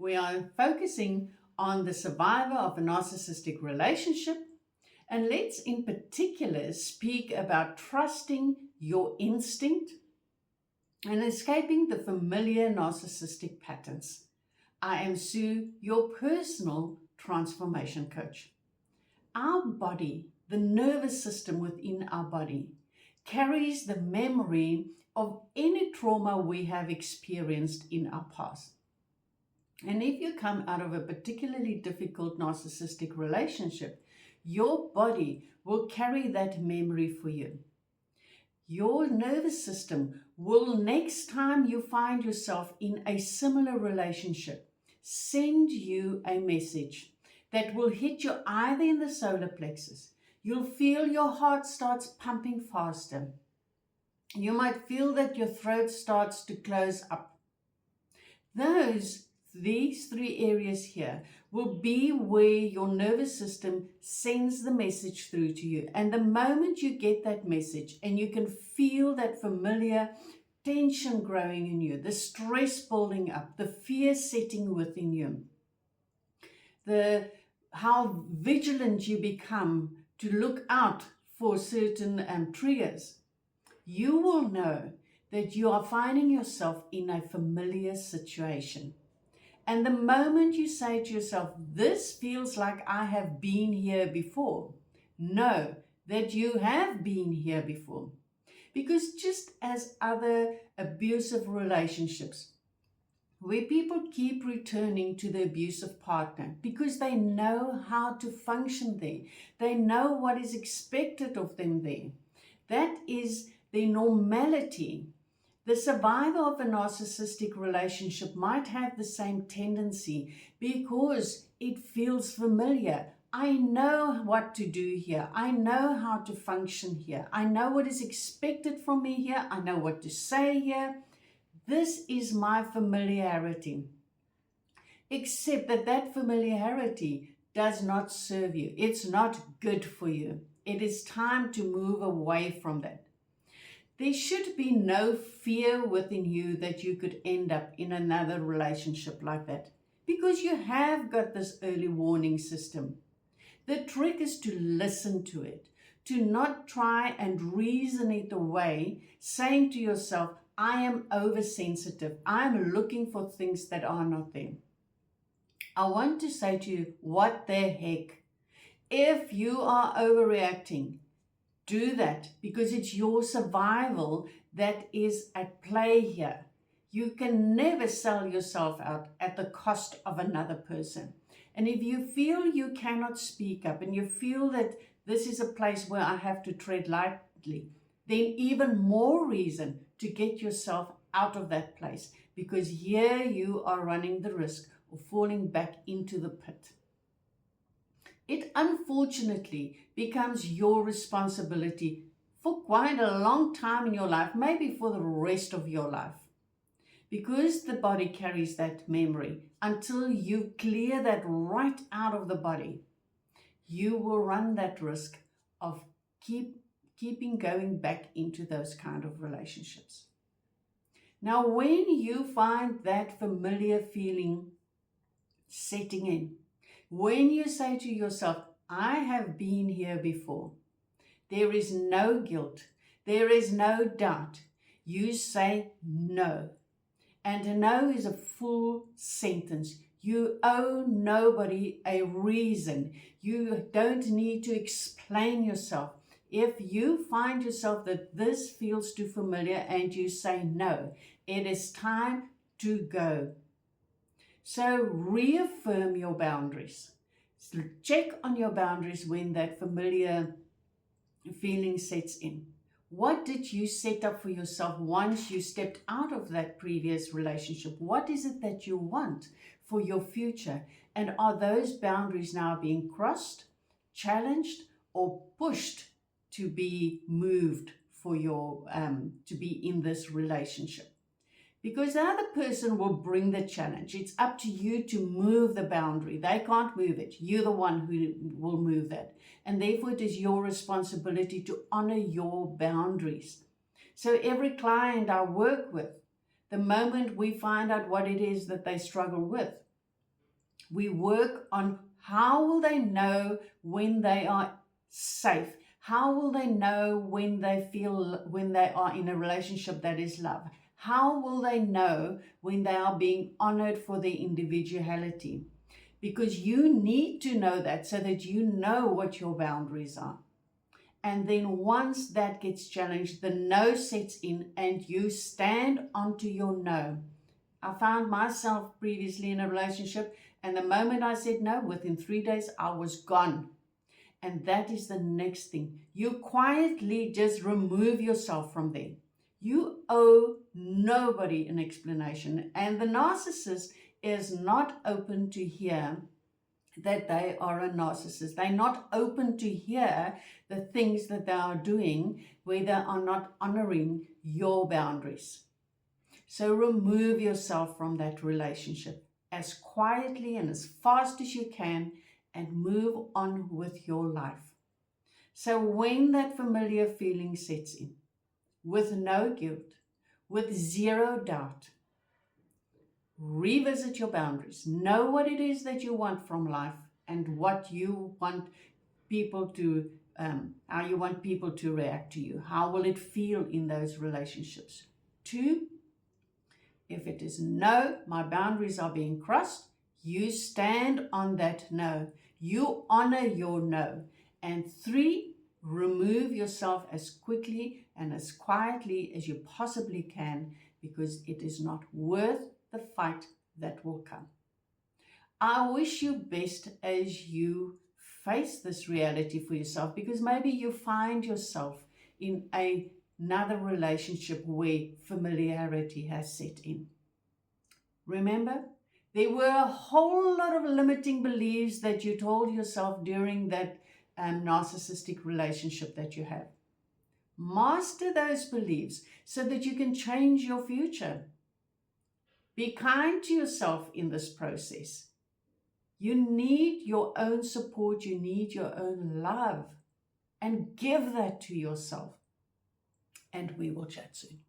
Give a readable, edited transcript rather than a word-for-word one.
We are focusing on the survivor of a narcissistic relationship, and let's in particular speak about trusting your instinct and escaping the familiar narcissistic patterns. I am Sue, your personal transformation coach. Our body, the nervous system within our body, carries the memory of any trauma we have experienced in our past. And if you come out of a particularly difficult narcissistic relationship, your body will carry that memory for you. Your nervous system will, next time you find yourself in a similar relationship, send you a message that will hit you either in the solar plexus. You'll feel your heart starts pumping faster. You might feel that your throat starts to close up. These three areas here will be where your nervous system sends the message through to you. And the moment you get that message and you can feel that familiar tension growing in you, the stress building up, the fear setting within you, how vigilant you become to look out for certain triggers, you will know that you are finding yourself in a familiar situation. And the moment you say to yourself, this feels like I have been here before, know that you have been here before. Because just as other abusive relationships, where people keep returning to the abusive partner because they know how to function there, they know what is expected of them there. That is their normality. The survivor of a narcissistic relationship might have the same tendency because it feels familiar. I know what to do here. I know how to function here. I know what is expected from me here. I know what to say here. This is my familiarity. Except that familiarity does not serve you. It's not good for you. It is time to move away from that. There should be no fear within you that you could end up in another relationship like that, because you have got this early warning system. The trick is to listen to it, to not try and reason it away, saying to yourself, I am oversensitive. I am looking for things that are not there. I want to say to you, what the heck? If you are overreacting, do that, because it's your survival that is at play here. You can never sell yourself out at the cost of another person. And if you feel you cannot speak up and you feel that this is a place where I have to tread lightly, then even more reason to get yourself out of that place, because here you are running the risk of falling back into the pit. It unfortunately becomes your responsibility for quite a long time in your life, maybe for the rest of your life, because the body carries that memory. Until you clear that right out of the body, you will run that risk of keeping going back into those kind of relationships. Now, when you find that familiar feeling setting in, when you say to yourself, I have been here before, there is no guilt, there is no doubt, you say no. And a no is a full sentence. You owe nobody a reason. You don't need to explain yourself. If you find yourself that this feels too familiar and you say no, it is time to go. So reaffirm your boundaries. Check on your boundaries when that familiar feeling sets in. What did you set up for yourself once you stepped out of that previous relationship? What is it that you want for your future? And are those boundaries now being crossed, challenged, or pushed to be moved for your to be in this relationship? Because the other person will bring the challenge. It's up to you to move the boundary. They can't move it. You're the one who will move that. And therefore, it is your responsibility to honor your boundaries. So every client I work with, the moment we find out what it is that they struggle with, We work on how will they know when they are safe? How will they know when they are in a relationship that is love? How will they know when they are being honored for their individuality? Because you need to know that so that you know what your boundaries are. And then once that gets challenged, the no sets in and you stand onto your no. I found myself previously in a relationship, and the moment I said no, within 3 days, I was gone. And that is the next thing. You quietly just remove yourself from there. You owe nobody an explanation. And the narcissist is not open to hear that they are a narcissist. They're not open to hear the things that they are doing where they are not honoring your boundaries. So remove yourself from that relationship as quietly and as fast as you can and move on with your life. So when that familiar feeling sets in, with no guilt, with zero doubt, revisit your boundaries. Know what it is that you want from life and what you want people to, how you want people to react to you. How will it feel in those relationships? 2, if it is no, my boundaries are being crossed, you stand on that no. You honor your no. And 3, remove yourself as quickly and as quietly as you possibly can, because it is not worth the fight that will come. I wish you best as you face this reality for yourself, because maybe you find yourself in another relationship where familiarity has set in. Remember, there were a whole lot of limiting beliefs that you told yourself during that narcissistic relationship that you have. Master those beliefs so that you can change your future. Be kind to yourself in this process. You need your own support. You need your own love. And give that to yourself. And we will chat soon.